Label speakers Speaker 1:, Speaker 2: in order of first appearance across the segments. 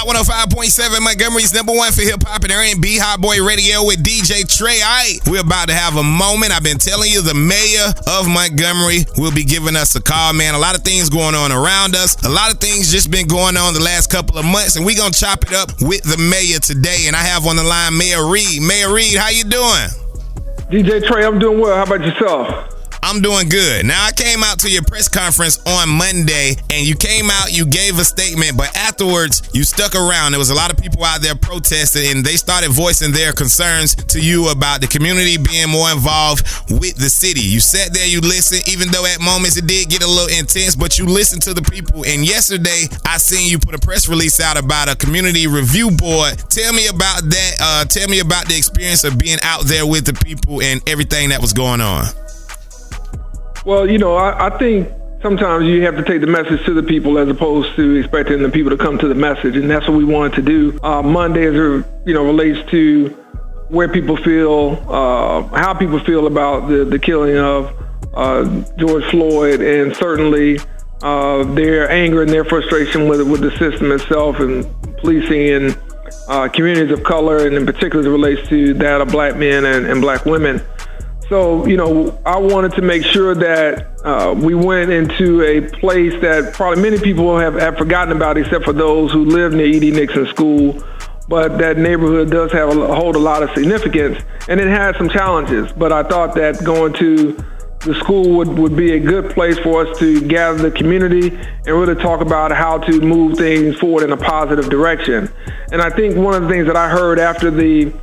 Speaker 1: Hot 105.7, Montgomery's #1 for hip-hop and R&B, Hot Boy Radio with DJ Trey. All right, we're about to have a moment. I've been telling you, the mayor of Montgomery will be giving us a call, man. A lot of things going on around us. A lot of things just been going on the last couple of months, and we're going to chop it up with the mayor today. And I have on the line Mayor Reed. Mayor Reed, how you doing?
Speaker 2: DJ Trey, I'm doing well. How about yourself?
Speaker 1: I'm doing good. Now, I came out to your press conference on Monday, and you came out, you gave a statement, but afterwards, you stuck around. There was a lot of people out there protesting, and they started voicing their concerns to you about the community being more involved with the city. You sat there, you listened, even though at moments it did get a little intense, but you listened to the people. And yesterday, I seen you put a press release out about a community review board. Tell me about that. Tell me about the experience of being out there with the people and everything that was going on.
Speaker 2: Well, I think sometimes you have to take the message to the people as opposed to expecting the people to come to the message, and that's what we wanted to do. Monday, as it relates to where people feel, how people feel about the killing of George Floyd, and certainly their anger and their frustration with the system itself and policing and communities of color, and in particular as it relates to that of black men and black women. So, I wanted to make sure that we went into a place that probably many people have forgotten about, except for those who live near E.D. Nixon School. But that neighborhood does hold a lot of significance, and it has some challenges. But I thought that going to the school would be a good place for us to gather the community and really talk about how to move things forward in a positive direction. And I think one of the things that I heard after the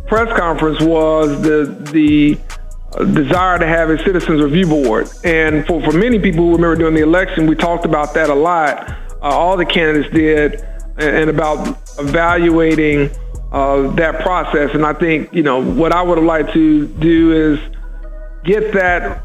Speaker 2: press conference was the desire to have a citizens review board. And for many people who remember during the election, we talked about that a lot. All the candidates did, and about evaluating that process. And I think, what I would have liked to do is get that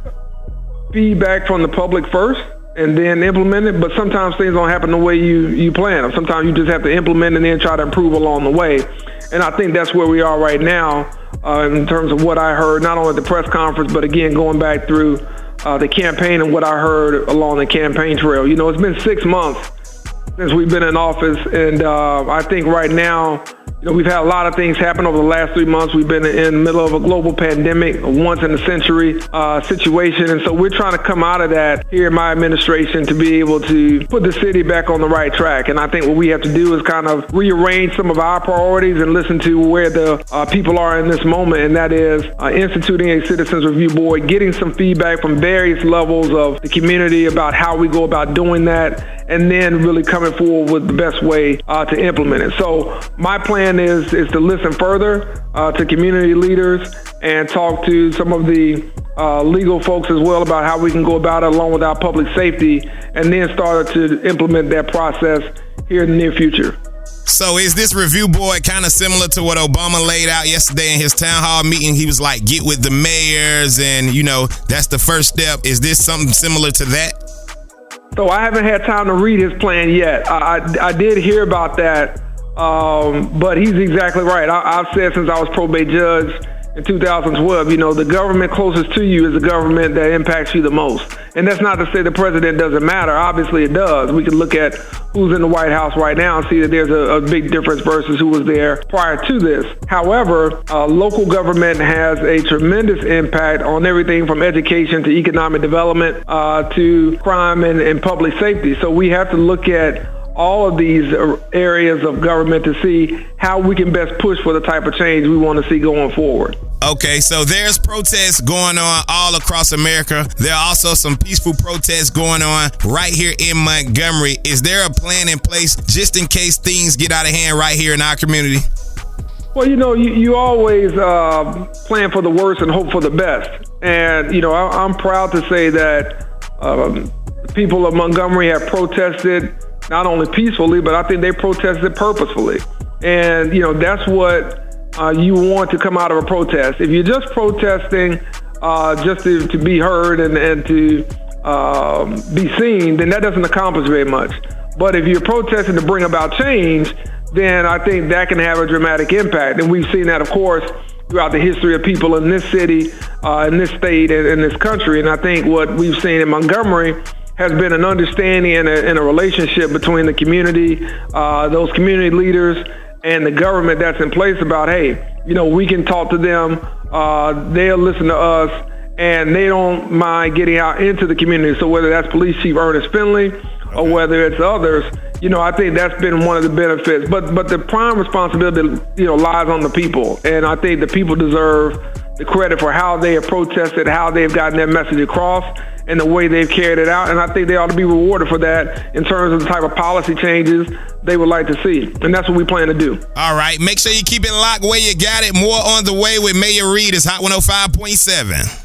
Speaker 2: feedback from the public first and then implement it. But sometimes things don't happen the way you plan them. Sometimes you just have to implement and then try to improve along the way. And I think that's where we are right now in terms of what I heard, not only at the press conference, but again, going back through the campaign and what I heard along the campaign trail. It's been 6 months since we've been in office, and I think right now, we've had a lot of things happen over the last 3 months. We've been in the middle of a global pandemic, a once-in-a-century situation, and so we're trying to come out of that here in my administration to be able to put the city back on the right track. And I think what we have to do is kind of rearrange some of our priorities and listen to where the people are in this moment, and that is instituting a citizens review board, getting some feedback from various levels of the community about how we go about doing that, and then really coming forward with the best way to implement it. So my plan is to listen further to community leaders and talk to some of the legal folks as well about how we can go about it along with our public safety, and then start to implement that process here in the near future.
Speaker 1: So is this review board kind of similar to what Obama laid out yesterday in his town hall meeting? He was like, get with the mayors, and that's the first step. Is this something similar to that?
Speaker 2: So I haven't had time to read his plan yet. I did hear about that, but he's exactly right. I've said since I was probate judge in 2012, the government closest to you is the government that impacts you the most. And that's not to say the president doesn't matter. Obviously it does. We can look at who's in the White House right now and see that there's a big difference versus who was there prior to this. However, local government has a tremendous impact on everything from education to economic development to crime and public safety. So we have to look at all of these areas of government to see how we can best push for the type of change we want to see going forward.
Speaker 1: Okay, so there's protests going on all across America. There are also some peaceful protests going on right here in Montgomery. Is there a plan in place just in case things get out of hand right here in our community?
Speaker 2: Well, you always plan for the worst and hope for the best. And, I'm proud to say that people of Montgomery have protested not only peacefully, but I think they protested purposefully. And, that's what you want to come out of a protest. If you're just protesting just to be heard and to be seen, then that doesn't accomplish very much. But if you're protesting to bring about change, then I think that can have a dramatic impact. And we've seen that, of course, throughout the history of people in this city, in this state, and in this country. And I think what we've seen in Montgomery has been an understanding and a relationship between the community, those community leaders, and the government that's in place about, hey, we can talk to them, they'll listen to us, and they don't mind getting out into the community. So whether that's Police Chief Ernest Finley or whether it's others, I think that's been one of the benefits. But the prime responsibility, lies on the people. And I think the people deserve the credit for how they have protested, how they've gotten their message across, and the way they've carried it out. And I think they ought to be rewarded for that in terms of the type of policy changes they would like to see. And that's what we plan to do.
Speaker 1: All right. Make sure you keep it locked where you got it. More on the way with Mayor Reed. It's Hot 105.7.